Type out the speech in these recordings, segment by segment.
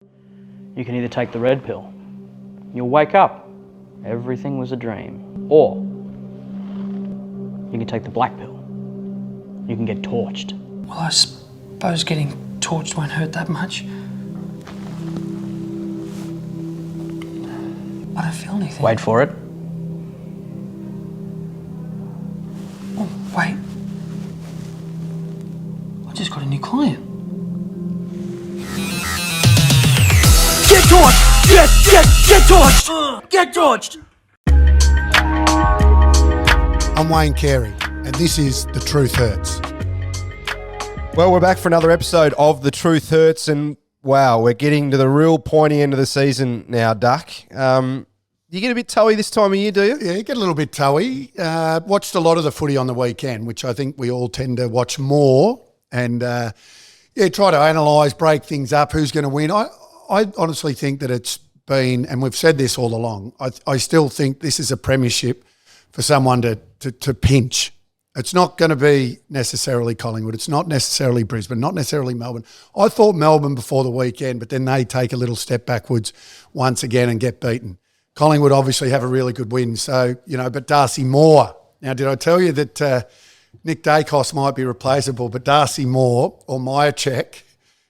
You can either take the red pill. You'll wake up. Everything was a dream. Or you can take the black pill. You can get torched. Well, I suppose getting torched won't hurt that much. I don't feel anything. Wait for it. Oh, wait. I just got a new client. Get torched! Get torched! Get torched! I'm Wayne Carey, and this is The Truth Hurts. Well, we're back for another episode of The Truth Hurts, and wow, we're getting to the real pointy end of the season now, Duck. You get a bit toey this time of year, do you? Yeah, you get a little bit toey. Watched a lot of the footy on the weekend, which I think we all tend to watch more, and try to analyse, break things up, who's going to win. I honestly think that it's been, and we've said this all along, I still think this is a premiership for someone to pinch. It's not going to be necessarily Collingwood. It's not necessarily Brisbane, not necessarily Melbourne. I thought Melbourne before the weekend, but then they take a little step backwards once again and get beaten. Collingwood obviously have a really good win. So, but Darcy Moore. Now, did I tell you that Nick Daicos might be replaceable, but Darcy Moore or Myercheck,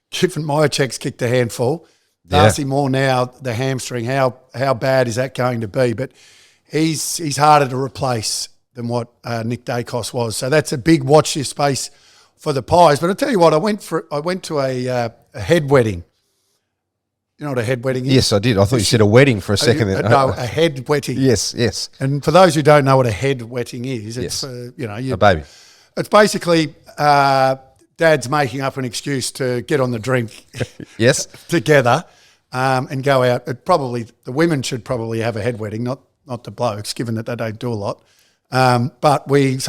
given Myercheck's kicked a handful, Darcy Moore now, the hamstring, how bad is that going to be? But he's harder to replace than what Nick Daicos was. So that's a big watch this space for the Pies. But I'll tell you what, I went to a head wedding. You know what a head wedding is? Yes, I did. I thought you said a wedding for a second. No, a head wetting. Yes. And for those who don't know what a head wetting is, it's, a baby. It's basically dad's making up an excuse to get on the drink Yes. together and go out. The women should probably have a head wedding, not the blokes, given that they don't do a lot. So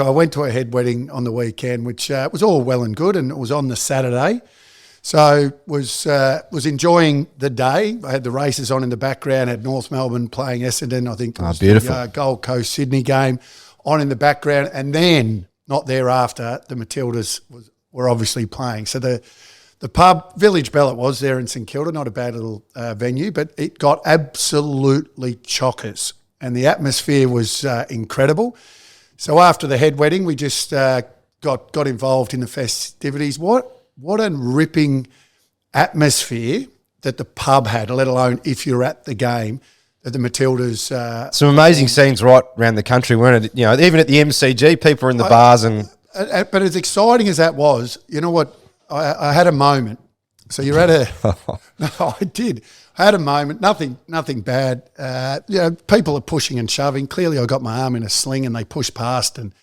I went to a head wedding on the weekend, which was all well and good, and it was on the Saturday. So was enjoying the day. I had the races on in the background, had North Melbourne playing Essendon. I think it was beautiful. the Gold Coast Sydney game on in the background. And then, not thereafter, the Matildas were obviously playing. So the pub, Village Bell it was there in St Kilda, not a bad little venue, but it got absolutely chockers. And the atmosphere was incredible. So after the head wedding, we just got involved in the festivities. What a ripping atmosphere that the pub had, let alone if you're at the game, that the Matildas... Some amazing scenes right around the country, weren't it? Even at the MCG, people were in the bars and... But as exciting as that was, you know what? I had a moment. So you're at a... No, I did. I had a moment, nothing bad. People are pushing and shoving. Clearly I got my arm in a sling and they push past and...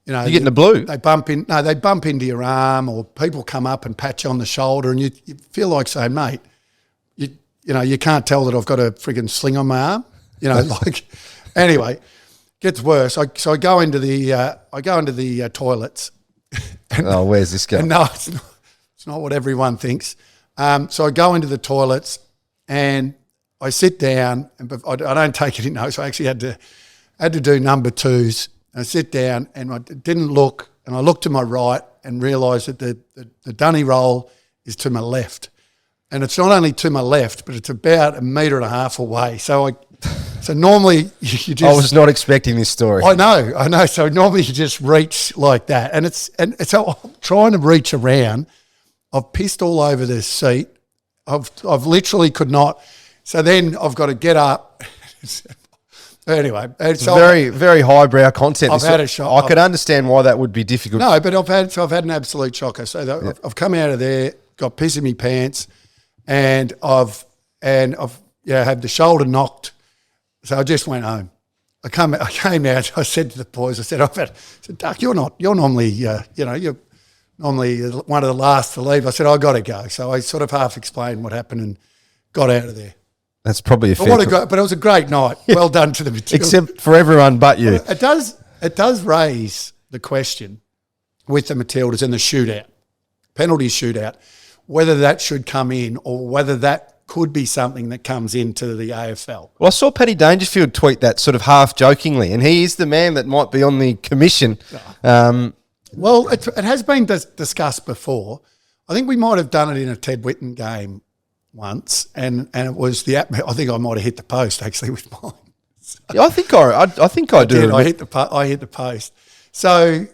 You're getting the blue. They bump into your arm, or people come up and pat you on the shoulder, and you feel like saying, mate, you can't tell that I've got a frigging sling on my arm. Anyway, gets worse. So I go into the toilets. And, where's this going? No, it's not what everyone thinks. So I go into the toilets and I sit down, and I don't take it in notes. I actually had to do number twos. I sit down and I didn't look, and I looked to my right and realised that the dunny roll is to my left. And it's not only to my left, but it's about 1.5 metres away. So normally you just... I was not expecting this story. I know. So normally you just reach like that. And so I'm trying to reach around. I've pissed all over the seat. I've literally could not. So then I've got to get up. Anyway, it's very, very highbrow content. I've had a shock. I could understand why that would be difficult. No, but I've had an absolute shocker. So I've come out of there, got piss in my pants, and I've had the shoulder knocked. So I just went home. I came out. I said to the boys, I said, Duck, you're normally you're normally one of the last to leave. I said, I got to go. So I sort of half explained what happened and got out of there. That's probably but it was a great night. Well done to the Matildas. Except for everyone but you. It does raise the question with the Matildas and the penalty shootout, whether that should come in or whether that could be something that comes into the AFL. Well, I saw Paddy Dangerfield tweet that sort of half jokingly, and he is the man that might be on the commission. Well, it has been discussed before. I think we might have done it in a Ted Whitten game once, and it was I think I might have hit the post actually with mine. Yeah, I think I do. I hit the post. So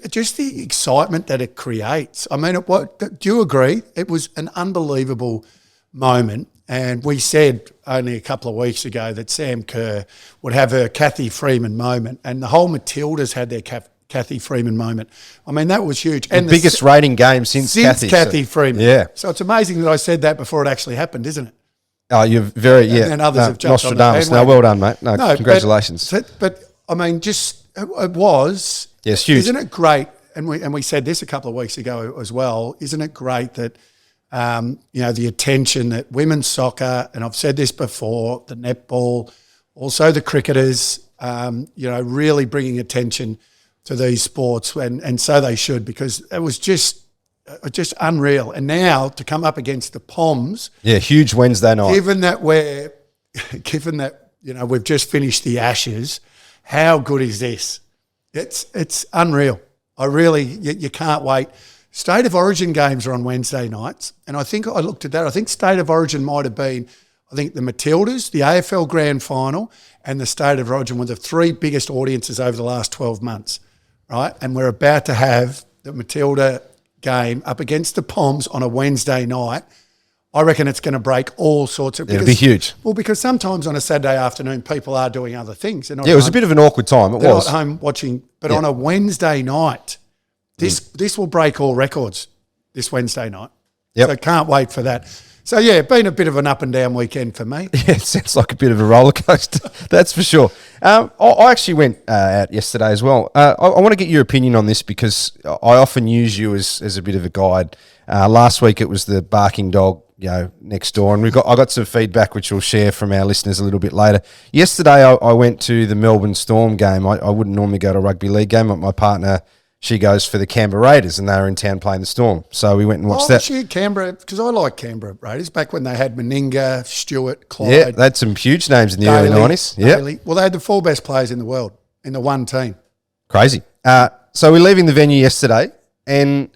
just the excitement that it creates. I mean, do you agree? It was an unbelievable moment. And we said only a couple of weeks ago that Sam Kerr would have her Kathy Freeman moment, and the whole Matildas had their Kathy Freeman moment. I mean, that was huge. And the biggest rating game since Kathy Freeman. Yeah. So it's amazing that I said that before it actually happened, isn't it? Oh, you're very, yeah. And others have jumped Nostradamus. on the No, well done, mate. No, congratulations. But I mean, it was. Yes, huge. Isn't it great? And we said this a couple of weeks ago as well. Isn't it great that the attention that women's soccer, and I've said this before, the netball, also the cricketers, really bringing attention to these sports, and so they should, because it was just unreal. And now to come up against the Poms, huge Wednesday night. Given that we've just finished the Ashes, how good is this? It's unreal. You can't wait. State of Origin games are on Wednesday nights, and I think I looked at that. I think State of Origin might have been, the Matildas, the AFL Grand Final, and the State of Origin were the three biggest audiences over the last 12 months, right? And we're about to have the Matilda game up against the Poms on a Wednesday night. I reckon it's going to break all sorts of... It'll be huge. Well, because sometimes on a Saturday afternoon, people are doing other things. It was a bit of an awkward time. They're not home watching, but on a Wednesday night... This will break all records this Wednesday night. Yep. So can't wait for that. So, been a bit of an up and down weekend for me. Yeah, it sounds like a bit of a roller coaster, that's for sure. I actually went out yesterday as well. I want to get your opinion on this because I often use you as a bit of a guide. Last week it was the barking dog, next door, and I got some feedback which we'll share from our listeners a little bit later. Yesterday I went to the Melbourne Storm game. I wouldn't normally go to a rugby league game, but my partner... she goes for the Canberra Raiders, and they were in town playing the Storm. So we went and watched that. She at Canberra, because I like Canberra Raiders, back when they had Meninga, Stewart, Clyde. Yeah, they had some huge names in the early 90s. Yeah. Well, they had the four best players in the world in the one team. Crazy. So we're leaving the venue yesterday, and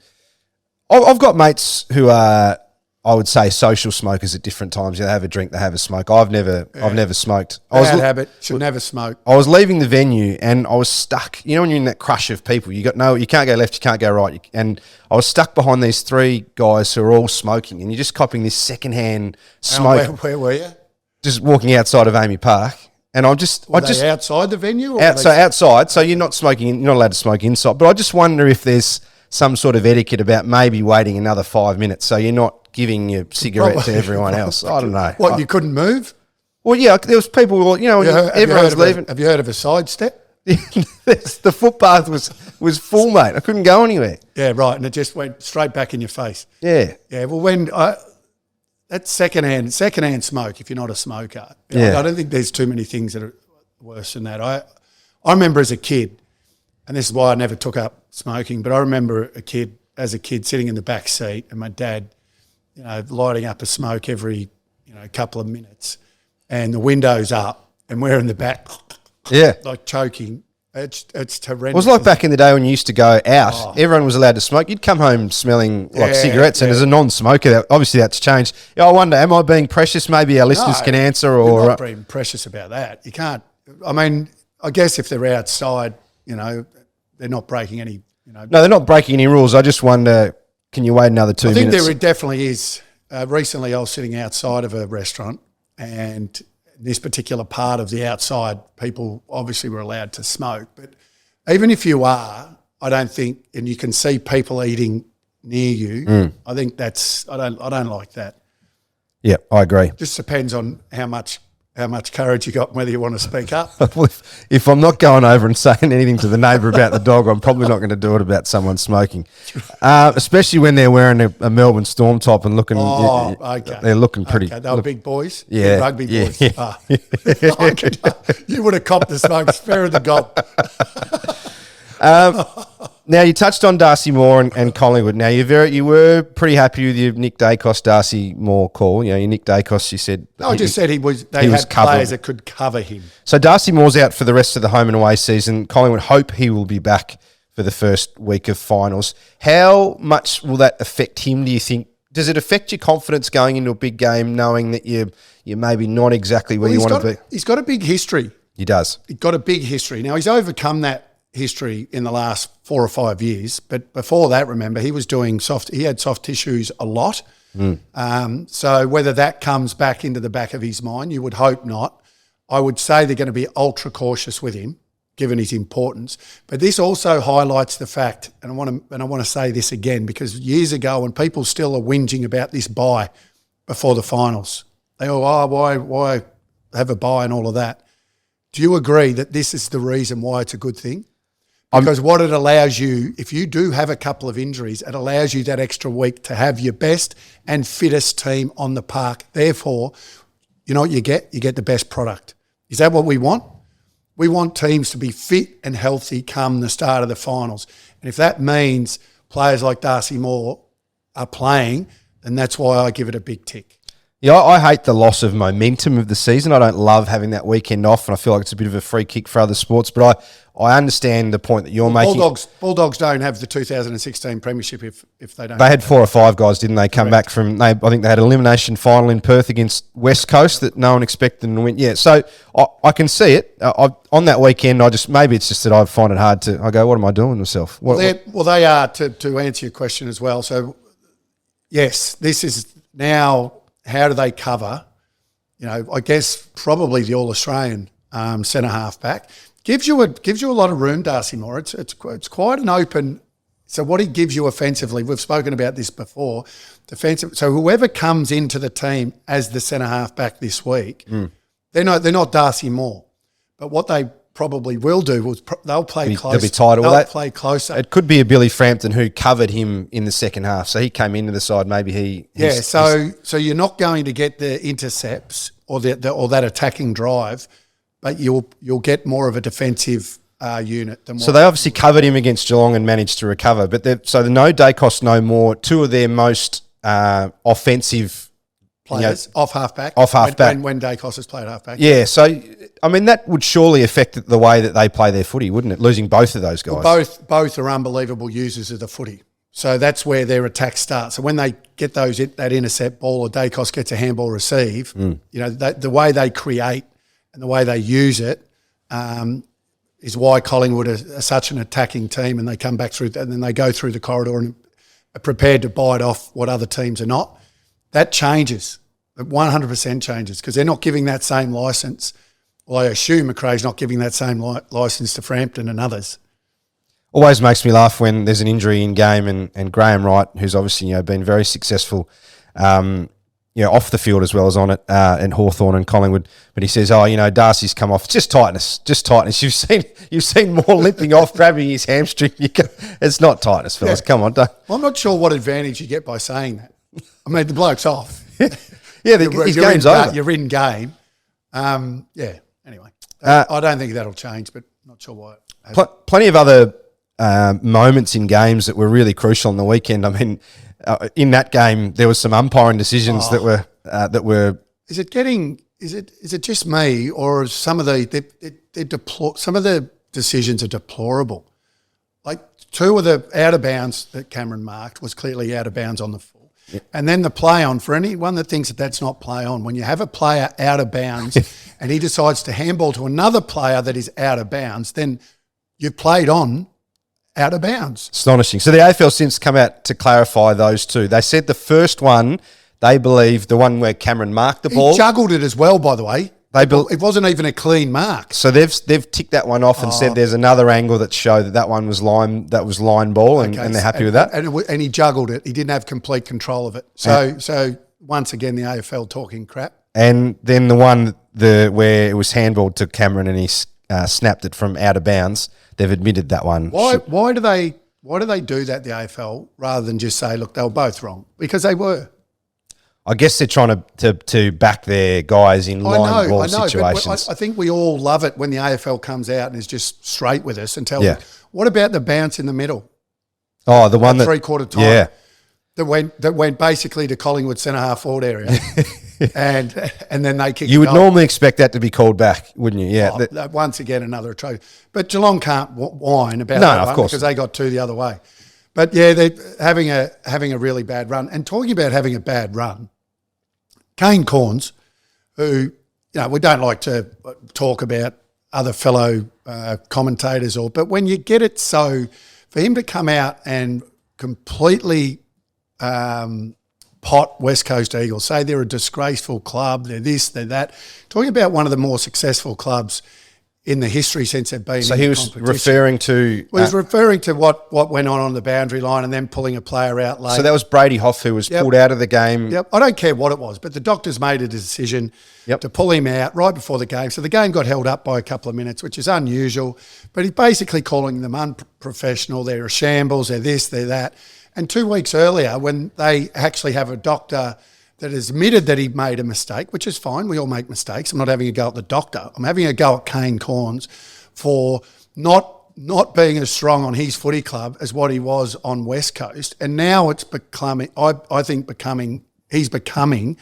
I've got mates who are, I would say, social smokers at different times. They have a drink, they have a smoke. I've never smoked. Bad habit. Should never smoke. I was leaving the venue and I was stuck. You know when you're in that crush of people, you can't go left, you can't go right. And I was stuck behind these three guys who are all smoking, and you're just copping this secondhand smoke. Where were you? Just walking outside of Amy Park. And Were they outside the venue? Or outside. So you're not smoking, you're not allowed to smoke inside. But I just wonder if there's some sort of etiquette about maybe waiting another 5 minutes so you're not giving your cigarette to everyone else. I don't know. What, you couldn't move? Well, yeah, there was people, everyone's leaving. Have you heard of a sidestep? The footpath was full, mate. I couldn't go anywhere. Yeah, right, and it just went straight back in your face. Yeah. Yeah, well, that's secondhand smoke if you're not a smoker. Yeah. I don't think there's too many things that are worse than that. I remember as a kid, and this is why I never took up smoking, but I remember as a kid sitting in the back seat and my dad, lighting up a smoke every, couple of minutes, and the window's up and we're in the back, like choking. It's horrendous. It was like back in the day when you used to go out, everyone was allowed to smoke. You'd come home smelling like cigarettes, and as a non-smoker, obviously that's changed. I wonder, am I being precious? Maybe our listeners can answer. Or you're not being precious about that. You can't. I mean, I guess if they're outside, they're not breaking any. No, they're not breaking any rules. I just wonder, can you wait another 2 minutes? I think there definitely is. Recently, I was sitting outside of a restaurant, and this particular part of the outside, people obviously were allowed to smoke. But even if you are, I don't think, and you can see people eating near you, I think I don't like that. Yeah, I agree. Just depends on how much courage you got and whether you want to speak up. Well, if I'm not going over and saying anything to the neighbour about the dog, I'm probably not going to do it about someone smoking, especially when they're wearing a Melbourne Storm top and looking. Oh, okay. They're looking pretty. Okay. They were big boys. Yeah, big rugby boys. Yeah. You would have copped the smoke, spare of the gob. Now you touched on Darcy Moore and Collingwood. Now you were pretty happy with your Nick Daicos Darcy Moore call. Your Nick Daicos, you said. I just said they had players that could cover him. So Darcy Moore's out for the rest of the home and away season. Collingwood hope he will be back for the first week of finals. How much will that affect him, do you think, does it affect your confidence going into a big game, knowing that you're maybe not exactly where you want to be? He's got a big history. He does. He's got a big history. Now, he's overcome that history in the last 4 or 5 years. But before that, remember, he was doing he had soft tissues a lot. So whether that comes back into the back of his mind, you would hope not. I would say they're going to be ultra cautious with him, given his importance. But this also highlights the fact, and I want to say this again, because years ago, when people still are whinging about this bye before the finals, they go, why have a bye and all of that? Do you agree that this is the reason why it's a good thing? Because what it allows you, if you do have a couple of injuries, it allows you that extra week to have your best and fittest team on the park. Therefore, you know what you get? You get the best product. Is that what we want? We want teams to be fit and healthy come the start of the finals. And if that means players like Darcy Moore are playing, then that's why I give it a big tick. Yeah, I hate the loss of momentum of the season. I don't love having that weekend off, and I feel like it's a bit of a free kick for other sports. But I understand the point that you're making. Bulldogs don't have the 2016 Premiership if they don't. They had 4 or 5 guys, didn't they? Come back from. I think they had an elimination final in Perth against West Coast that no one expected them to win. Yeah, so I can see it. On that weekend, maybe it's just that I find it hard to. I go, what am I doing with myself? They are to answer your question as well. So yes, this is now. How do they cover? You know, I guess probably the All-Australian centre half back gives you a lot of room. Darcy Moore. It's quite an open. So what he gives you offensively, we've spoken about this before. Defensive. So whoever comes into the team as the centre half back this week, they're not Darcy Moore, but what they probably will do is they'll play close. They'll be tighter. They'll play closer. It could be a Billy Frampton who covered him in the second half. So he came into the side. Maybe so you're not going to get the intercepts or that attacking drive, but you'll get more of a defensive unit. So they obviously covered him against Geelong and managed to recover. But the no Daicos, no Moore, 2 of their most offensive players off halfback. When Daicos has played halfback. Yeah, so I mean that would surely affect the way that they play their footy, wouldn't it? Losing both of those guys. Well, both are unbelievable users of the footy. So that's where their attack starts. So when they get that intercept ball or Daicos gets a handball receive, you know, the way they create and the way they use it is why Collingwood are such an attacking team, and they come back through and then they go through the corridor and are prepared to bite off what other teams are not. That changes. It 100% changes because they're not giving that same licence. Well, I assume McRae's not giving that same licence to Frampton and others. Always makes me laugh when there's an injury in game and Graham Wright, who's obviously been very successful, off the field as well as on it, and Hawthorn and Collingwood. But he says, Darcy's come off. It's just tightness. You've seen Moore limping off, grabbing his hamstring. It's not tightness, fellas. Yeah. Come on, don't. Well, I'm not sure what advantage you get by saying that. I mean, the bloke's off. His game's over. You're in game. Anyway, I don't think that'll change, but not sure why. Plenty of other moments in games that were really crucial on the weekend. I mean, in that game, there was some umpiring decisions that were. Is it just me, or some of some of the decisions are deplorable? Like 2 of the out of bounds that Cameron marked was clearly out of bounds on the full. Yeah. And then the play on, for anyone that thinks that that's not play on, when you have a player out of bounds and he decides to handball to another player that is out of bounds, then you've played on out of bounds. Astonishing. So the AFL since come out to clarify those 2. They said the first one, they believe the one where Cameron marked the ball. He juggled it as well, by the way. It wasn't even a clean mark. So they've ticked that one off and said there's another angle that showed that one was line ball, and they're happy with that. And he juggled it. He didn't have complete control of it. So once again, the AFL talking crap. And then the one where it was handballed to Cameron and he snapped it from out of bounds. They've admitted that one. Why do they do that? The AFL rather than just say, look, they were both wrong, because they were. I guess they're trying to back their guys in line ball situations. But I think we all love it when the AFL comes out and is just straight with us and tells us, what about the bounce in the middle? Oh, the one that 3/4 time. Yeah. That went basically to Collingwood centre half forward area. and then they kicked. You would normally expect that to be called back, wouldn't you? Yeah. Once again, another atrocious. But Geelong can't whine about that of course, because they got 2 the other way. But yeah, they're having a really bad run. And talking about having a bad run, Kane Cornes, who, we don't like to talk about other fellow commentators, but when you get it for him to come out and completely pot West Coast Eagles, say they're a disgraceful club, they're this, they're that, talking about one of the more successful clubs in the history since they've been. So in he the was competition. referring to. Well, he's referring to what went on the boundary line and then pulling a player out late. So that was Brady Hoff who was pulled out of the game. Yep. I don't care what it was, but the doctors made a decision to pull him out right before the game. So the game got held up by a couple of minutes, which is unusual. But he's basically calling them unprofessional. They're a shambles. They're this. They're that. And 2 weeks earlier, when they actually have a doctor that has admitted that he made a mistake, which is fine. We all make mistakes. I'm not having a go at the doctor. I'm having a go at Kane Cornes for not being as strong on his footy club as what he was on West Coast. And now it's becoming, I think he's becoming,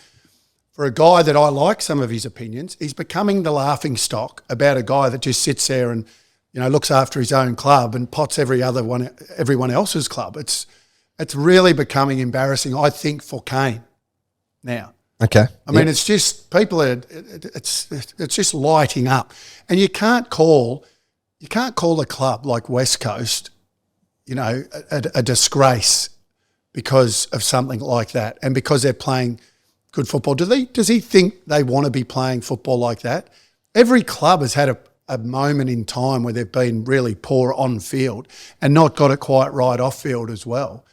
for a guy that I like some of his opinions, he's becoming the laughing stock about a guy that just sits there and, looks after his own club and pots everyone else's club. It's really becoming embarrassing, I think, for Kane now. Okay. I mean, it's just it's just lighting up, and you can't call a club like West Coast, a disgrace because of something like that, and because they're playing good football. Does he think they want to be playing football like that? Every club has had a moment in time where they've been really poor on field and not got it quite right off field as well.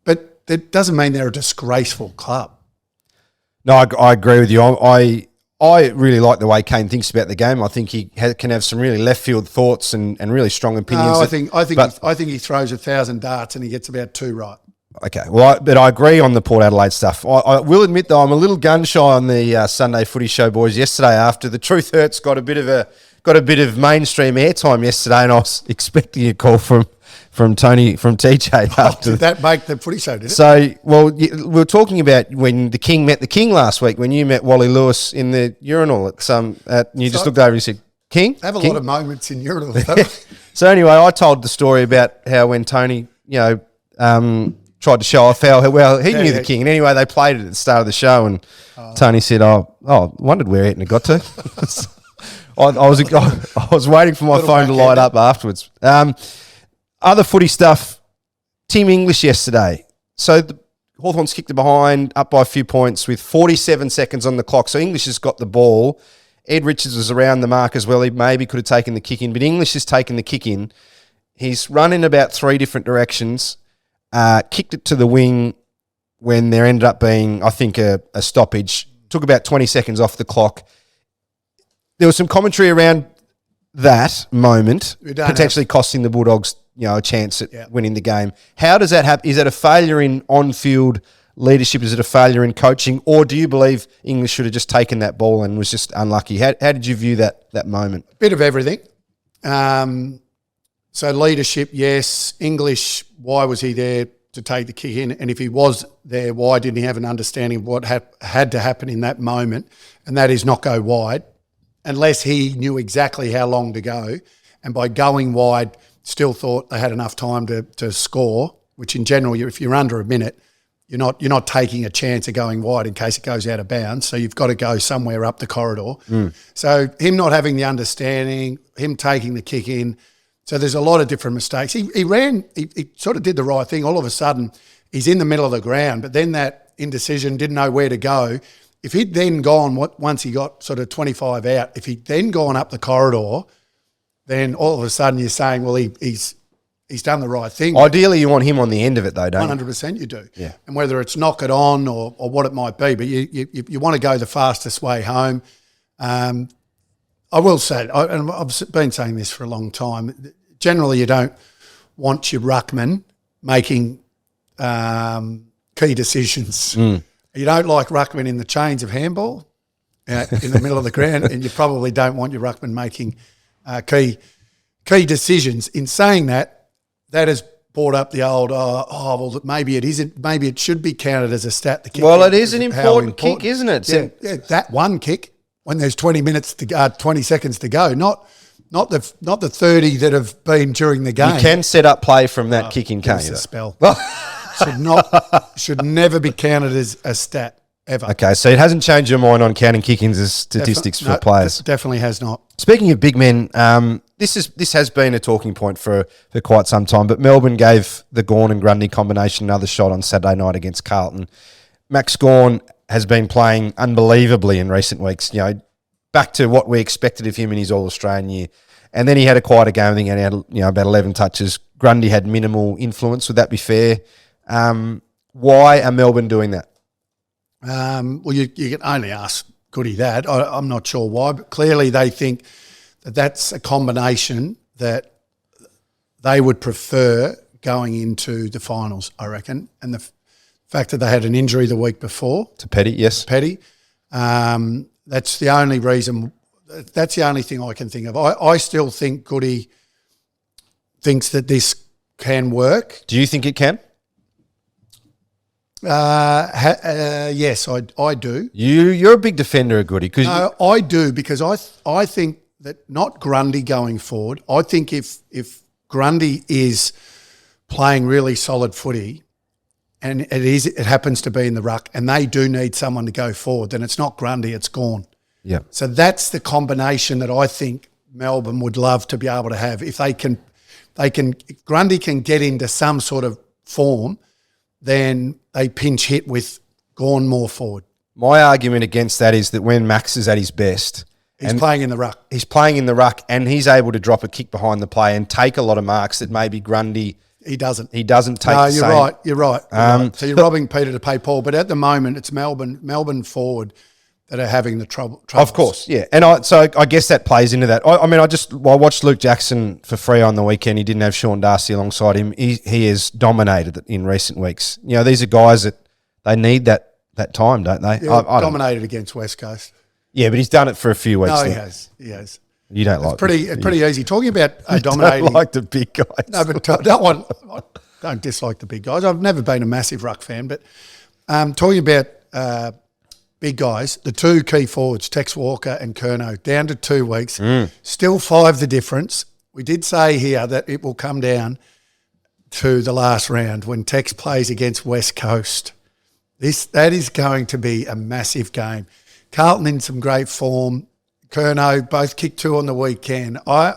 But that doesn't mean they're a disgraceful club. No, I agree with you. I really like the way Kane thinks about the game. I think he can have some really left field thoughts and really strong opinions. No, I think he throws 1,000 darts and he gets about 2 right. Okay, well, but I agree on the Port Adelaide stuff. I will admit though, I'm a little gun shy on the Sunday Footy Show boys yesterday. After the Truth Hurts got a bit of mainstream airtime yesterday, and I was expecting a call from Tony, from TJ after. Did that make the footy show, did it? So, well, we were talking about when the King met the King last week, when you met Wally Lewis in the urinal you just looked over and you said, King? I have a King? lot of moments in urinals, don't I? So anyway, I told the story about how when Tony, tried to show off how well he knew the King. And anyway, they played it at the start of the show, and Tony said, wondered where Ayrton had got to. I was waiting for my phone to light up afterwards. Other footy stuff, Team English yesterday. So the Hawthorns kicked it behind, up by a few points with 47 seconds on the clock. So English has got the ball. Ed Richards was around the mark as well. He maybe could have taken the kick in, but English has taken the kick in. He's run in about 3 different directions, kicked it to the wing when there ended up being, I think, a stoppage. Took about 20 seconds off the clock. There was some commentary around that moment, potentially costing the Bulldogs, a chance at winning the game. How does that happen? Is it a failure in on-field leadership? Is it a failure in coaching? Or do you believe English should have just taken that ball and was just unlucky? How did you view that moment? Bit of everything. So leadership, yes. English, why was he there to take the kick in? And if he was there, why didn't he have an understanding of what had to happen in that moment? And that is not go wide, unless he knew exactly how long to go. And by going wide, still thought they had enough time to score, which in general, if you're under a minute, you're not taking a chance of going wide in case it goes out of bounds. So you've got to go somewhere up the corridor. So him not having the understanding, him taking the kick in. So there's a lot of different mistakes. He sort of did the right thing. All of a sudden, he's in the middle of the ground, but then that indecision, didn't know where to go. If he'd then gone, once he got sort of 25 out, if he'd then gone up the corridor, then all of a sudden you're saying, well, he's done the right thing. Ideally, you want him on the end of it, though, don't you? 100% you do. Yeah. And whether it's knock it on or what it might be, but you want to go the fastest way home. I will say, and I've been saying this for a long time, generally you don't want your ruckman making key decisions. You don't like ruckman in the chains of handball in the middle of the ground, and you probably don't want your ruckman making key decisions. In saying that, that has brought up the old, well, maybe it isn't, maybe it should be counted as a stat. The kick. Well, it is an important kick, isn't it? Yeah, that one kick when there's 20 seconds to go, not not the 30 that have been during the game. You can set up play from that kicking, can't you? A spell. should never be counted as a stat ever. Okay, so it hasn't changed your mind on counting kickings as statistics for players. Definitely has not. Speaking of big men, this has been a talking point for quite some time, but Melbourne gave the Gawn and Grundy combination another shot on Saturday night against Carlton. Max Gawn has been playing unbelievably in recent weeks, back to what we expected of him in his All-Australian year. And then he had a quieter game. I think he had about 11 touches. Grundy had minimal influence. Would that be fair? Why are Melbourne doing that? Well, you can only ask Goody that. I'm not sure why, but clearly they think that that's a combination that they would prefer going into the finals, I reckon. And the fact that they had an injury the week before. To Petty, yes. Petty. That's the only reason. That's the only thing I can think of. I still think Goody thinks that this can work. Do you think it can? Yes, I do. You're a big defender of Goody. No, I do, because I think that not Grundy going forward. I think if Grundy is playing really solid footy, and it happens to be in the ruck, and they do need someone to go forward, then it's not Grundy, it's Gawn. Yeah. So that's the combination that I think Melbourne would love to be able to have. If if Grundy can get into some sort of form, then they pinch hit with Gawn more forward. My argument against that is that when Max is at his best, he's playing in the ruck. He's playing in the ruck, and he's able to drop a kick behind the play and take a lot of marks that maybe Grundy. He doesn't. He doesn't take. No, the you're same. right. You're right. So you're robbing Peter to pay Paul. But at the moment, it's Melbourne forward that are having the trouble. Of course, yeah. And I guess that plays into that. I watched Luke Jackson for free on the weekend. He didn't have Sean Darcy alongside him. He has dominated in recent weeks. These are guys that they need that time, don't they? Yeah, dominated against West Coast. Yeah, but he's done it for a few weeks. No, now. He has. You don't like it's pretty easy. Talking about dominating. Don't like the big guys. No, but I don't dislike the big guys. I've never been a massive ruck fan, but talking about big guys, the two key forwards, Tex Walker and Curnow, down to 2 weeks, still 5 the difference. We did say here that it will come down to the last round when Tex plays against West Coast. That is going to be a massive game. Carlton in some great form. Curnow both kicked 2 on the weekend. I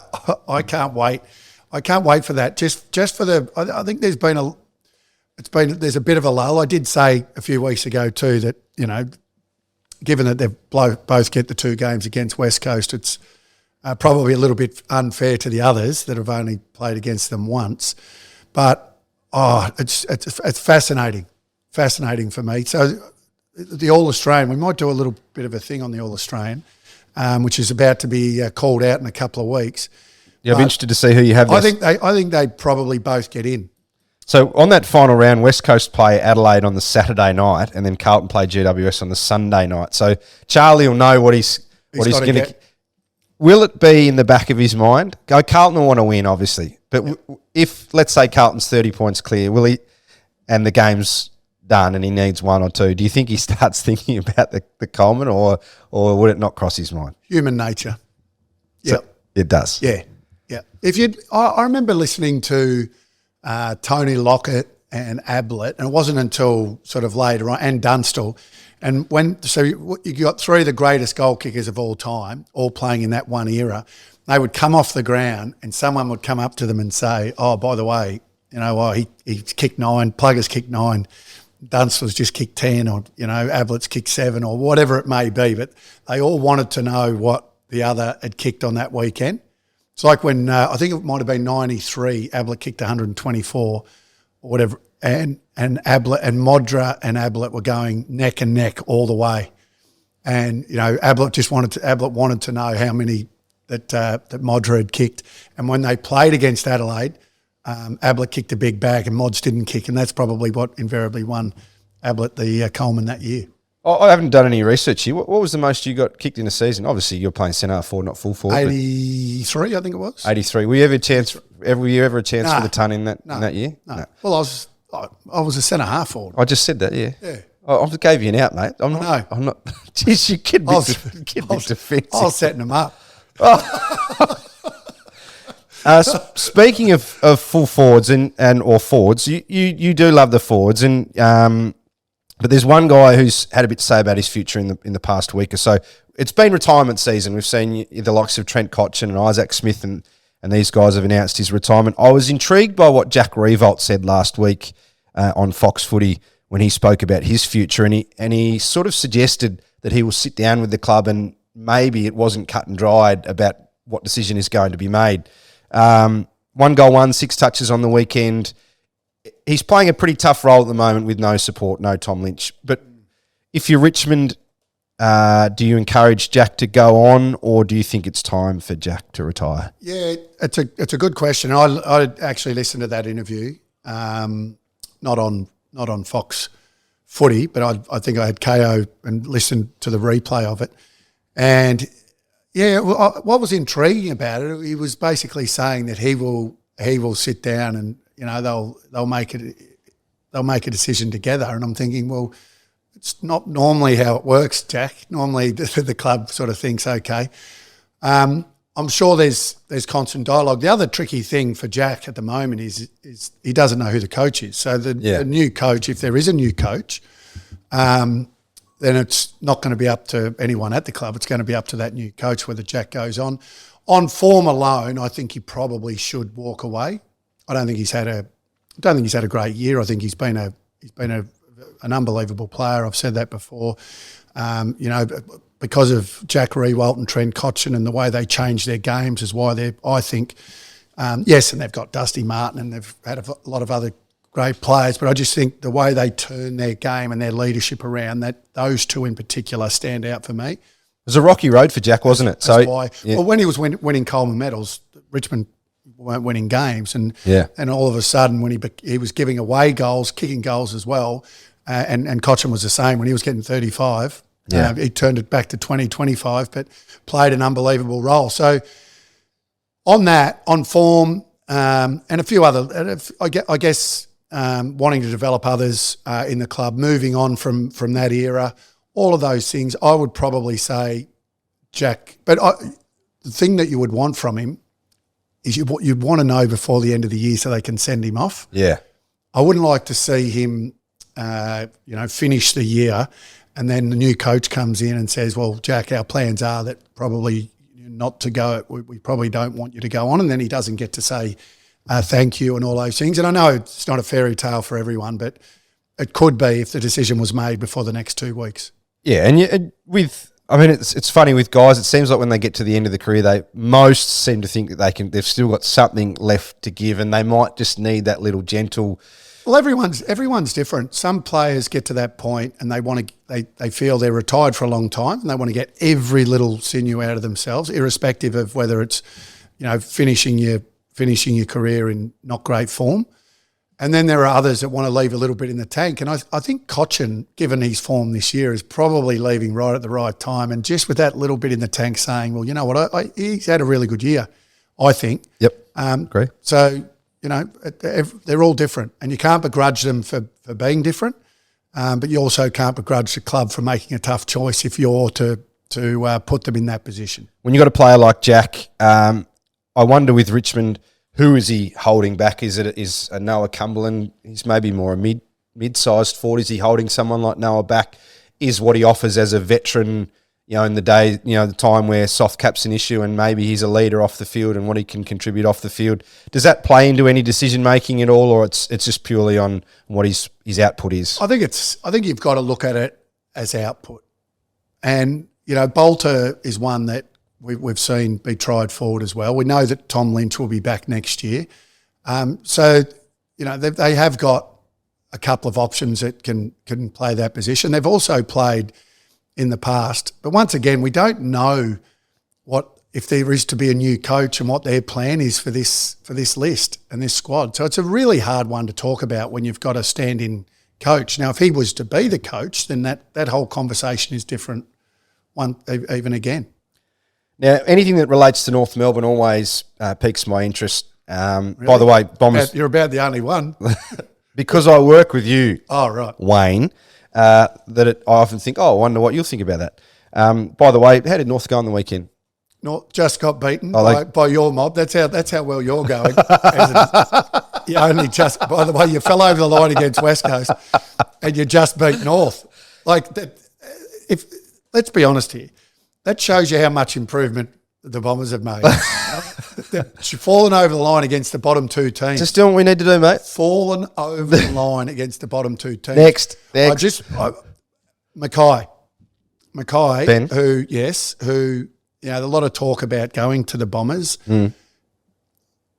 can't wait. I can't wait for that. Just for the. I think there's a bit of a lull. I did say a few weeks ago too that given that they've both get the 2 games against West Coast, it's probably a little bit unfair to the others that have only played against them once. But it's fascinating for me. So the All-Australian, we might do a little bit of a thing on the All-Australian, which is about to be called out in a couple of weeks. Yeah, I'm interested to see who you have. I think they probably both get in. So on that final round, West Coast play Adelaide on the Saturday night, and then Carlton play GWS on the Sunday night. So Charlie will know what he's going to. Will it be in the back of his mind? Carlton will want to win, obviously, but if let's say Carlton's 30 points clear, will he? And the game's done, and he needs 1 or 2. Do you think he starts thinking about the Coleman, or would it not cross his mind? Human nature. Yeah, so it does. Yeah. I remember listening to Tony Lockett and Ablett, and it wasn't until sort of later on, and Dunstall, and you got 3 of the greatest goal kickers of all time, all playing in that one era. They would come off the ground, and someone would come up to them and say, "Oh, by the way, he kicked 9, Plugger's kicked 9, Dunstall's just kicked 10, or Ablett's kicked 7, or whatever it may be." But they all wanted to know what the other had kicked on that weekend. It's like when I think it might have been 93, Ablett kicked 124 or whatever, and Ablett and Modra and Ablett were going neck and neck all the way. And Ablett wanted to know how many that Modra had kicked. And when they played against Adelaide, Ablett kicked a big bag and Mods didn't kick, and that's probably what invariably won Ablett the Coleman that year. I haven't done any research here. What was the most you got kicked in a season? Obviously, you're playing centre forward, not full forward. 83, I think it was. 83. Were you ever a chance for the ton in that year? No. Well, I was a centre half forward. I just said that. Yeah. Yeah. I just gave you an out, mate. I'm not. Jeez, you kid me defensive. I was setting them up. Speaking of full forwards and or forwards, you do love the forwards, and but there's one guy who's had a bit to say about his future in the past week or so. It's been retirement season. We've seen the likes of Trent Cotchin and Isaac Smith, and these guys have announced his retirement. I was intrigued by what Jack Riewoldt said last week on Fox Footy when he spoke about his future, and he sort of suggested that he will sit down with the club and maybe it wasn't cut and dried about what decision is going to be made. 1 goal, 6 touches on the weekend. He's playing a pretty tough role at the moment with no support, no Tom Lynch. But if you're Richmond, do you encourage Jack to go on, or do you think it's time for Jack to retire? Yeah, it's a good question. I actually listened to that interview, not on Fox Footy, but I think I had KO and listened to the replay of it. And yeah, what was intriguing about it, he was basically saying that he will sit down and they'll make a decision together. And I'm thinking, well, it's not normally how it works, Jack. Normally the club sort of thinks, okay. I'm sure there's constant dialogue. The other tricky thing for Jack at the moment is he doesn't know who the coach is. So the new coach, if there is a new coach, then it's not going to be up to anyone at the club. It's going to be up to that new coach whether Jack goes on. On form alone, I think he probably should walk away. I don't think he's had a great year. I think he's been an unbelievable player. I've said that before. Because of Jack Riewoldt and Trent Cotchin and the way they changed their games is why they're, I think, yes, and they've got Dusty Martin and they've had a lot of other great players, but I just think the way they turn their game and their leadership around, that those two in particular stand out for me. It was a rocky road for Jack, wasn't it? That's why. Yeah. Well, when he was winning Coleman medals, Richmond weren't winning games, and all of a sudden when he was giving away goals, kicking goals as well, and Cotchin was the same when he was getting 35. He turned it back to 20, 25, but played an unbelievable role. So on form, and a few other, I guess wanting to develop others in the club, moving on from that era, all of those things, I would probably say Jack. But the thing that you would want from him is you'd want to know before the end of the year so they can send him off. Yeah. I wouldn't like to see him, finish the year and then the new coach comes in and says, well, Jack, our plans are that probably not to go. We probably don't want you to go on. And then he doesn't get to say thank you and all those things. And I know it's not a fairy tale for everyone, but it could be if the decision was made before the next 2 weeks. Yeah, and it's funny with guys. It seems like when they get to the end of the career, most seem to think that they've still got something left to give, and they might just need that little gentle. Well, everyone's different. Some players get to that point and they feel they're retired for a long time and they want to get every little sinew out of themselves, irrespective of whether it's finishing your career in not great form. And then there are others that want to leave a little bit in the tank. And I think Cotchin, given his form this year, is probably leaving right at the right time. And just with that little bit in the tank saying, well, you know what, he's had a really good year, I think. Yep, agree. So, they're all different. And you can't begrudge them for being different, but you also can't begrudge the club for making a tough choice if you're to put them in that position. When you've got a player like Jack, I wonder with Richmond, who is he holding back? Is a Noah Cumberland? He's maybe more a mid-sized forward. Is he holding someone like Noah back? Is what he offers as a veteran, in the day, the time where soft cap's an issue and maybe he's a leader off the field and what he can contribute off the field. Does that play into any decision-making at all, or it's just purely on what his output is? I think you've got to look at it as output. And, Bolter is one that we've seen be tried forward as well. We know that Tom Lynch will be back next year. They have got a couple of options that can play that position. They've also played in the past. But once again, we don't know if there is to be a new coach and what their plan is for this list and this squad. So it's a really hard one to talk about when you've got a stand-in coach. Now, if he was to be the coach, then that whole conversation is different even again. Now, anything that relates to North Melbourne always piques my interest. Really? By the way, Bombers... You're about the only one. Because I work with you, right, Wayne, I often think, I wonder what you'll think about that. By the way, how did North go on the weekend? Not just got beaten like- by your mob. That's how well you're going. You only just. By the way, you fell over the line against West Coast, and you just beat North. Like that. If let's be honest here, that shows you how much improvement the Bombers have made. They've fallen over the line against the bottom two teams. Just doing what we need to do, mate. Fallen over the line against the bottom two teams. Next. Mackay, Ben. who a lot of talk about going to the Bombers.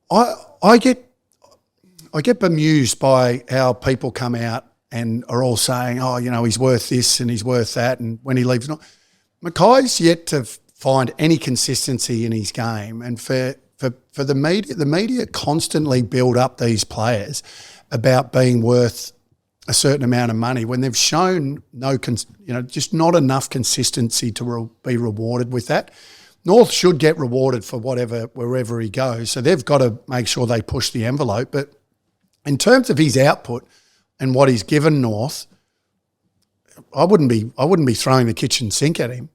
I get bemused by how people come out and are all saying, he's worth this and he's worth that, and when he leaves, not. Mackay's yet to find any consistency in his game, and for the media constantly build up these players about being worth a certain amount of money when they've shown just not enough consistency to be rewarded with that. North should get rewarded for wherever he goes, so they've got to make sure they push the envelope. But in terms of his output and what he's given North, I wouldn't be throwing the kitchen sink at him.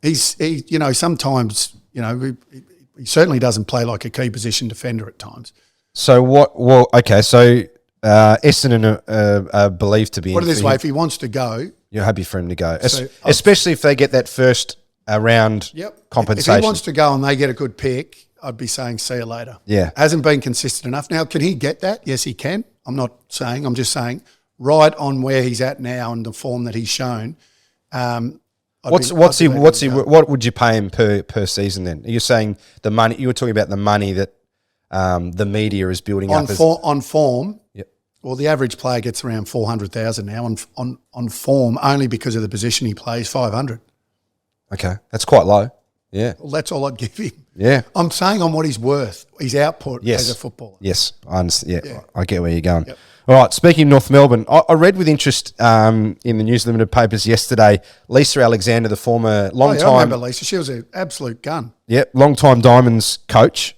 Sometimes he certainly doesn't play like a key position defender at times. So what? Well, okay. So Essendon are believed to be. Put it this way: if he wants to go, you're happy for him to go, especially if they get that first round compensation. If he wants to go and they get a good pick, I'd be saying see you later. Yeah, hasn't been consistent enough. Now, can he get that? Yes, he can. I'm just saying right on where he's at now and the form that he's shown. What would you pay him per season then? You're saying the money, you were talking about the money that the media is building up on form. Yep. Well, the average player gets around 400,000 now on form only because of the position he plays, 500. Okay. That's quite low. Yeah. Well, that's all I'd give him. Yeah. I'm saying on what he's worth, his output as a footballer. Yes. I understand. Yeah. I get where you're going. Yep. All right, speaking of North Melbourne, I read with interest in the News Limited papers yesterday, Lisa Alexander, the former long-time... I remember Lisa. She was an absolute gun. Yep, long-time Diamonds coach.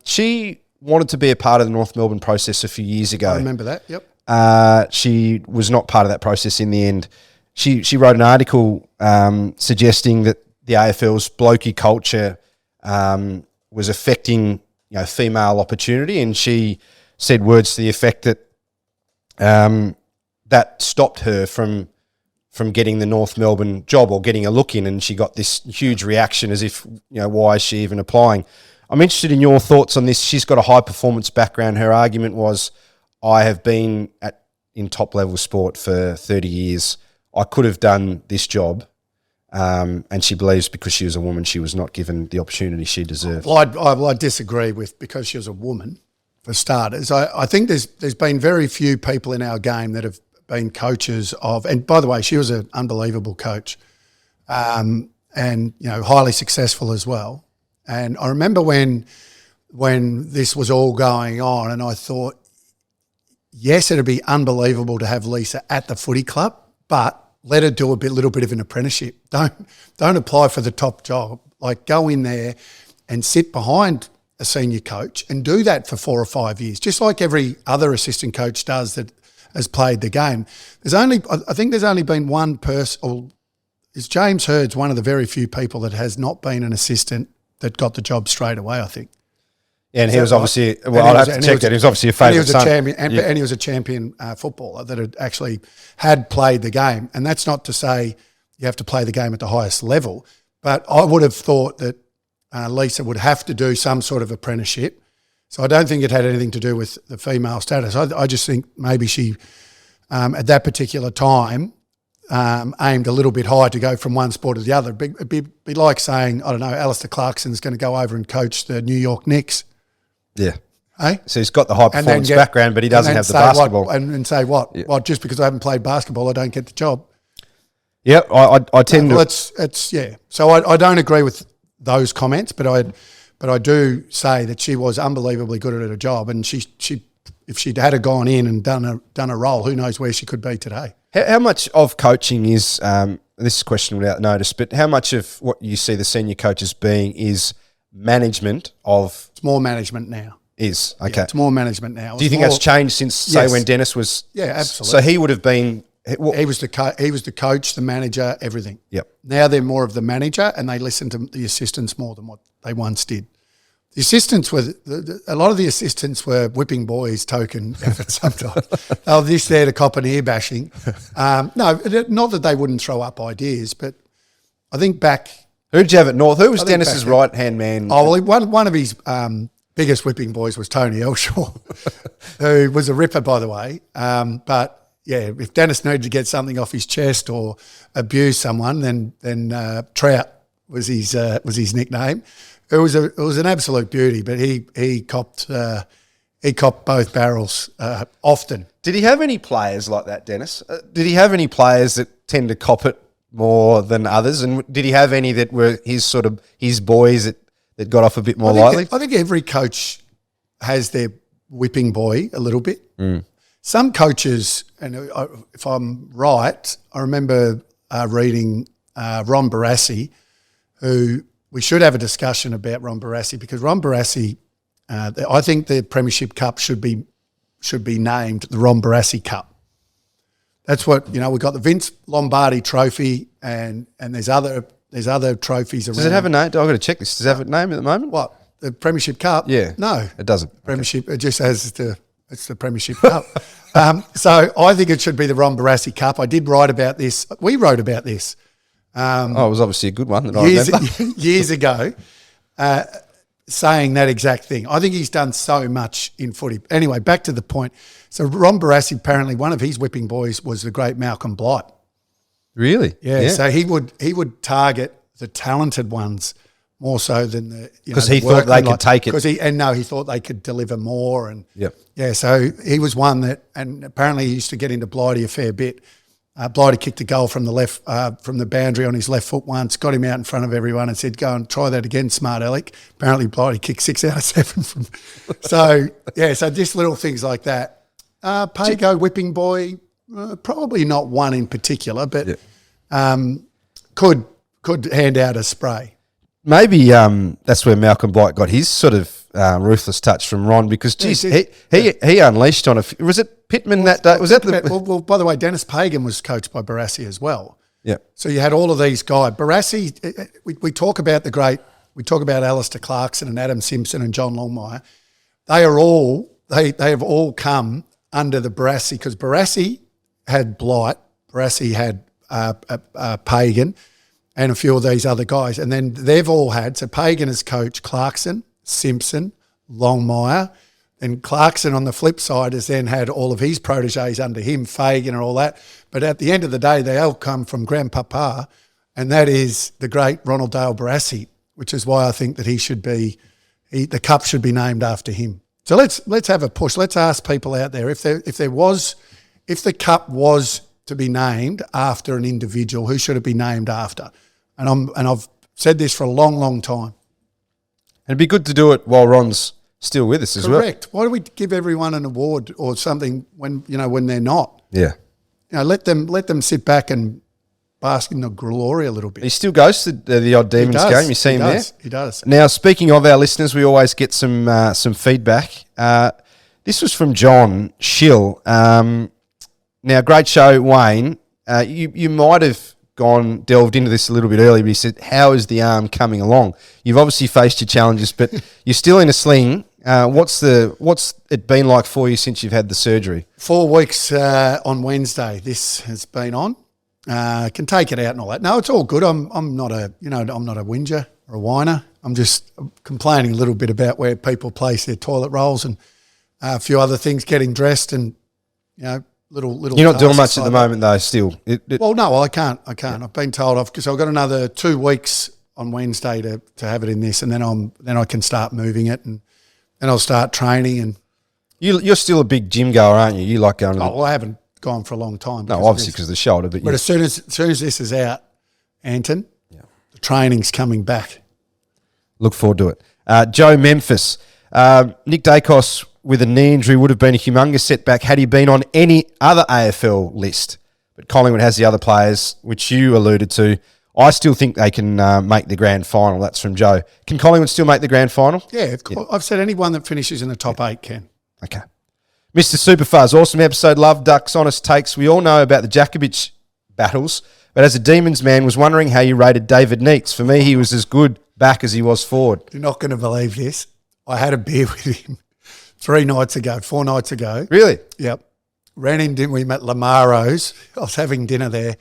She wanted to be a part of the North Melbourne process a few years ago. I remember that, yep. She was not part of that process in the end. She wrote an article suggesting that the AFL's blokey culture was affecting female opportunity, and she said words to the effect that that stopped her from getting the North Melbourne job or getting a look in, and she got this huge reaction as if, why is she even applying? I'm interested in your thoughts on this. She's got a high performance background. Her argument was, I have been in top level sport for 30 years. I could have done this job. And she believes because she was a woman, she was not given the opportunity she deserved. Well, I disagree with because she was a woman. For starters, I think there's been very few people in our game that have been coaches of, and by the way, she was an unbelievable coach, and highly successful as well. And I remember when this was all going on, and I thought, yes, it'd be unbelievable to have Lisa at the footy club, but let her do a little bit of an apprenticeship. Don't apply for the top job. Like go in there and sit behind a senior coach and do that for 4 or 5 years, just like every other assistant coach does that has played the game. I think there's only been one person, or is James Hurd's one of the very few people that has not been an assistant that got the job straight away, I think. Yeah, and he was obviously, I'll have to check that. He was obviously a favourite son. And he was a champion footballer that had actually played the game. And that's not to say you have to play the game at the highest level, but I would have thought that Lisa would have to do some sort of apprenticeship. So I don't think it had anything to do with the female status. I just think maybe she, at that particular time, aimed a little bit high to go from one sport to the other. It'd be like saying, I don't know, Alistair Clarkson's going to go over and coach the New York Knicks. Yeah. Hey? So he's got the high performance background, but he doesn't have the basketball. And say what? Yeah. Well, just because I haven't played basketball, I don't get the job. Yeah, I tend to... Yeah. So I don't agree with those comments, but I do say that she was unbelievably good at her job, and she if she'd had gone in and done a role, who knows where she could be today. How much of coaching is this is a question without notice, but how much of what you see the senior coaches being is management of? It's more management now. Okay. Yeah, it's more management now. Do you think that's changed since, say, when Dennis was? Yeah, absolutely. So he would have been He was the coach, the manager, everything. Yep. Now they're more of the manager, and they listen to the assistants more than what they once did. The assistants a lot of the assistants were whipping boys token effort sometimes. They were just there to cop an ear bashing. No, not that they wouldn't throw up ideas, but I think back. Who did you have at North? Who was Dennis's right-hand man? Oh, well, one of his biggest whipping boys was Tony Elshaw, who was a ripper, by the way. But yeah, if Dennis needed to get something off his chest or abuse someone, then Trout was his nickname. It was an absolute beauty, but he copped both barrels often. Did he have any players like that, Dennis? Did he have any players that tend to cop it more than others? And did he have any that were his boys that got off a bit more lightly? I think every coach has their whipping boy a little bit. Some coaches, and if I'm right, I remember reading Ron Barassi, who we should have a discussion about Ron Barassi, because Ron Barassi, I think the Premiership Cup should be named the Ron Barassi Cup. That's what, we've got the Vince Lombardi Trophy and there's other trophies around. Does it have a name? I've got to check this. Does it have a name at the moment? What? The Premiership Cup? Yeah. No. It doesn't. Premiership, it just has it's the Premiership Cup. So I think it should be the Ron Barassi Cup. I did write about this. We wrote about this. It was obviously a good one that I remember. Years ago, saying that exact thing. I think he's done so much in footy. Anyway, back to the point. So Ron Barassi, apparently one of his whipping boys was the great Malcolm Blight. Really? Yeah. So he would target the talented ones more so than the because he thought they could take it. He thought they could deliver more. And yep. Yeah, so he was one that, and apparently he used to get into Blighty a fair bit. Blighty kicked a goal from the left, from the boundary on his left foot once, got him out in front of everyone and said, "Go and try that again, smart aleck." Apparently Blighty kicked 6 out of 7 from. So just little things like that. Pago whipping boy, probably not one in particular, but could hand out a spray. Maybe that's where Malcolm Blight got his sort of ruthless touch from Ron, because he unleashed on was it Pittman that day? Was that well, by the way, Dennis Pagan was coached by Barassi as well. Yeah. So you had all of these guys. Barassi, we talk about Alistair Clarkson and Adam Simpson and John Longmire. They have all come under the Barassi, because Barassi had Blight, Barassi had Pagan, and a few of these other guys. And then they've all had, so Pagan has coached Clarkson, Simpson, Longmire, and Clarkson on the flip side has then had all of his proteges under him, Fagan and all that. But at the end of the day, they all come from Grandpapa, and that is the great Ronald Dale Barassi, which is why I think that the cup should be named after him. So let's have a push. Let's ask people out there if the cup was to be named after an individual, who should it be named after? And I've said this for a long, long time. And it'd be good to do it while Ron's still with us as well. Correct. Why do we give everyone an award or something when they're not? Yeah. Let them sit back and bask in the glory a little bit. He still goes to the odd Demons game. You see him there? He does. Now, speaking of our listeners, we always get some feedback. This was from John Schill. Now, great show, Wayne. You might have delved into this a little bit earlier, but he said, how is the arm coming along? You've obviously faced your challenges, but you're still in a sling. What's it been like for you since you've had the surgery? 4 weeks on Wednesday. This has been on. Can take it out and all that. No, it's all good. I'm not a whinger or a whiner. I'm just complaining a little bit about where people place their toilet rolls and a few other things, getting dressed and little. You're not doing much at the moment though. Still. Well, no, I can't. I've been told off because I've got another 2 weeks on Wednesday to have it in this, and then I can start moving it and I'll start training. And you're still a big gym goer, aren't you? You like going to I haven't gone for a long time. No, obviously because of the shoulder. But as soon as this is out, Anton, the training's coming back. Look forward to it. Joe Memphis. Nick Daicos with a knee injury would have been a humongous setback had he been on any other AFL list. But Collingwood has the other players, which you alluded to. I still think they can make the grand final. That's from Joe. Can Collingwood still make the grand final? Yeah, I've said anyone that finishes in the top 8 can. Okay. Mr. Superfuzz, awesome episode. Love Duck's honest takes. We all know about the Djakovic battles, but as a Demons man, was wondering how you rated David Neitz. For me, he was as good back as he was forward. You're not going to believe this. I had a beer with him 4 nights ago. Really? Yep. Ran in, we met Lamaro's. I was having dinner there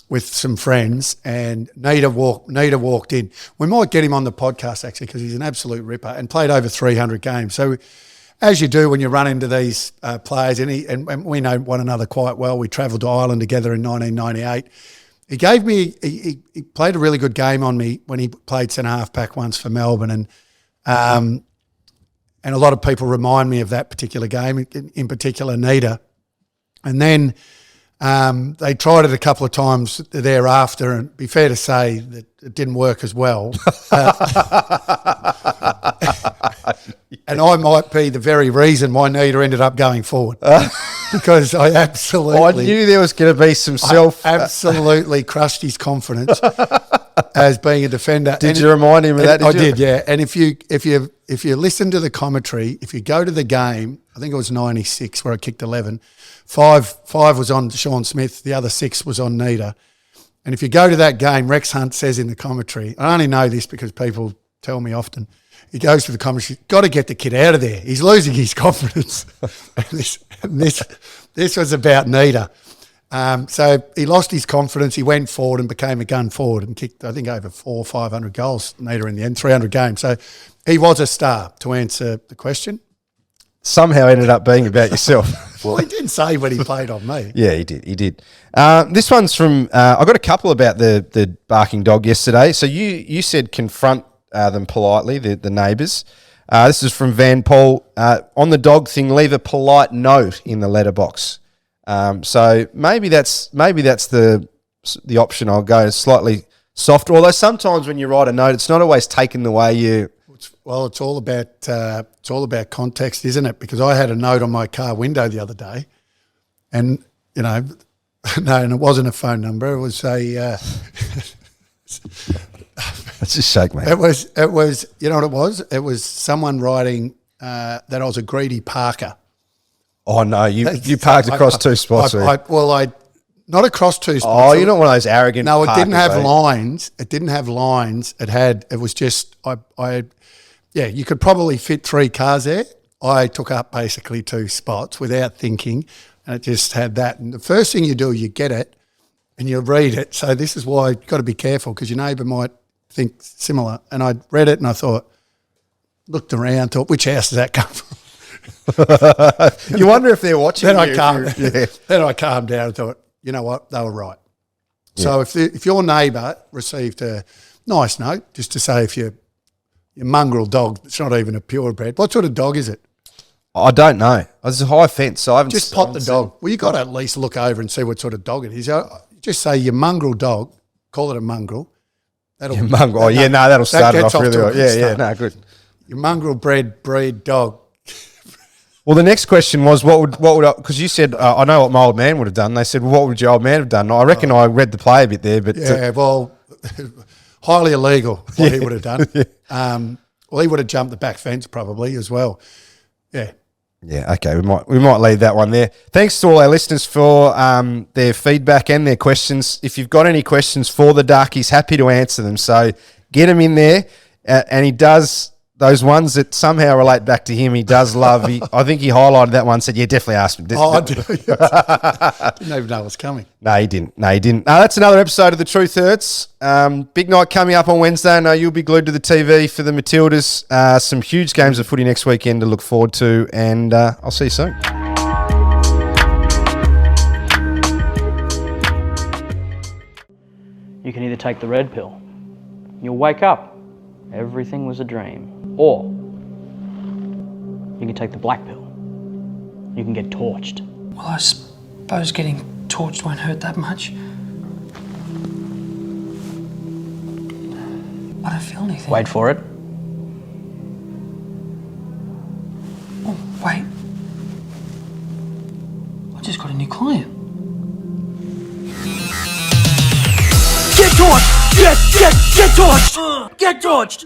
with some friends, and Nita walked in. We might get him on the podcast, actually, because he's an absolute ripper and played over 300 games. So as you do when you run into these players, and we know one another quite well. We travelled to Ireland together in 1998. He gave me – he played a really good game on me when he played centre-half back once for Melbourne, and a lot of people remind me of that particular game, in particular Nita. And then they tried it a couple of times thereafter, and it'd be fair to say that it didn't work as well. And I might be the very reason why Nita ended up going forward, because I knew there was going to be some absolutely crushed his confidence as being a defender. Did you remind him of that? I did, yeah. And if you listen to the commentary, if you go to the game, I think it was 96 where I kicked 11. Five was on Sean Smith. The other 6 was on Nita. And if you go to that game, Rex Hunt says in the commentary, I only know this because people tell me often, he goes to the commentary, got to get the kid out of there. He's losing his confidence. and this was about Nita. So he lost his confidence. He went forward and became a gun forward and kicked, I think, over 400 or 500 goals, Nita in the end, 300 games. So he was a star, to answer the question. Somehow ended up being about yourself. Well, he did say when he played on me. Yeah, he did. This one's from, I got a couple about the barking dog yesterday. So you said confront them politely, the neighbours. This is from Van Paul. On the dog thing, leave a polite note in the letterbox. So maybe that's the option I'll go, slightly softer. Although sometimes when you write a note, it's not always taken the way you. Well, it's all about context, isn't it? Because I had a note on my car window the other day, and no, and it wasn't a phone number. It was a. Let's just shake, mate. It was. You know what it was? It was someone writing that I was a greedy parker. Oh no, you parked across 2 spots. Not across 2 spots. Oh, you're not one of those arrogant. No, it didn't have eh? lines. It didn't have lines. It was just you could probably fit 3 cars there. I took up basically 2 spots without thinking, and it just had that. And the first thing you do, you get it and you read it. So this is why you've got to be careful, because your neighbour might think similar. And I read it and I looked around, thought, which house does that come from? You wonder if they're watching. Then I calmed down and thought, you know what, they were right. Yeah. So if your neighbour received a nice note, just to say if your mongrel dog, it's not even a purebred. What sort of dog is it? I don't know. It's a high fence, so I haven't. Just pot the dog. Well, you got to at least look over and see what sort of dog it is. Just say your mongrel dog. Call it a mongrel. That'll start it off really well. Yeah, good. Your mongrel breed dog. Well, the next question was what would because you said I know what my old man would have done. They said, well, what would your old man have done? I reckon I read the play a bit there, but highly illegal what he would have done. Well, he would have jumped the back fence probably as well. Yeah. Yeah, okay, we might leave that one there. Thanks to all our listeners for their feedback and their questions. If you've got any questions for the Duck, he's happy to answer them. So get them in there, and he does those ones that somehow relate back to him. He does love. I think he highlighted that one. Said, "Yeah, definitely ask me." I did. Didn't even know it was coming. No, he didn't. That's another episode of The Truth Hurts. Big night coming up on Wednesday. No, you'll be glued to the TV for the Matildas. Some huge games of footy next weekend to look forward to, and I'll see you soon. You can either take the red pill, you'll wake up, everything was a dream, or you can take the black pill, you can get torched. Well, I suppose getting torched won't hurt that much. I don't feel anything. Wait for it. Oh, wait. I just got a new client. Get torched! Get torched! Get torched!